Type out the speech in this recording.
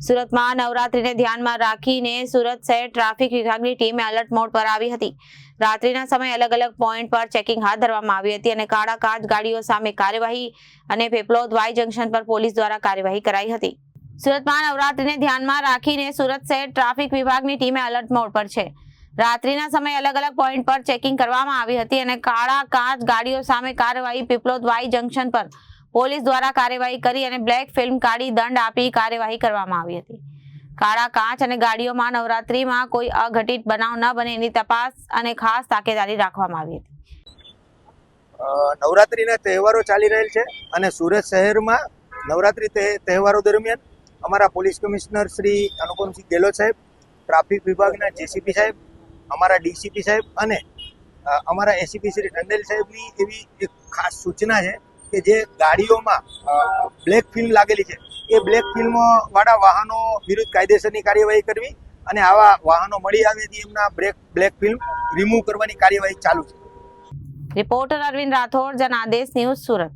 સુરતમાં નવરાત્રીને ધ્યાનમાં રાખીને સુરત શહેર ટ્રાફિક વિભાગની ટીમે એલર્ટ મોડ પર આવી હતી। રાત્રિના સમયે અલગ અલગ પોઈન્ટ પર ચેકિંગ હાથ ધરવામાં આવી હતી અને કાળા કાચ ગાડીઓ સામે કાર્યવાહી અને પેપલોદ વાય જંકશન પર પોલીસ દ્વારા કાર્યવાહી કરાઈ હતી। સુરતમાં નવરાત્રીને ધ્યાનમાં રાખીને સુરત શહેર ટ્રાફિક વિભાગની ટીમે એલર્ટ મોડ પર છે। રાત્રિના સમયે અલગ અલગ પોઈન્ટ પર ચેકિંગ કરવામાં આવી હતી અને કાળા કાચ ગાડીઓ સામે કાર્યવાહી પેપલોદ વાય જંકશન પર પોલીસ દ્વારા કાર્યવાહી કરી અને બ્લેક ફિલ્મ કાઢી દંડ આપી કાર્યવાહી કરવામાં આવી હતી। કાળા કાચ અને ગાડીઓમાં નવરાત્રીમાં કોઈ અઘટિત બનાવ ન બને એની તપાસ અને ખાસ તાકેદારી રાખવામાં આવી હતી। નવરાત્રીના તહેવારો ચાલી રહેલ છે અને સુરત શહેરમાં નવરાત્રી તહેવારો દરમિયાન અમારા પોલીસ કમિશનર શ્રી અનુપમસિંહ ગેહલોત સાહેબ, ટ્રાફિક વિભાગના જેસીપી સાહેબ, અમારા ડીસીપી સાહેબ અને અમારા એસીપી શ્રી ટંડેલ સાહેબની એવી એક ખાસ સૂચના છે કે જે ગાડીઓમાં બ્લેક ફિલ્મ લાગેલી છે એ બ્લેક ફિલ્મ વાળા વાહનો વિરુદ્ધ કાયદેસરની કાર્યવાહી કરવી અને આવા વાહનો મળી આવેથી એમના બ્લેક ફિલ્મ રિમૂવ કરવાની કાર્યવાહી ચાલુ છે। Reporter Arvind Rathod, Janadesh news, Surat.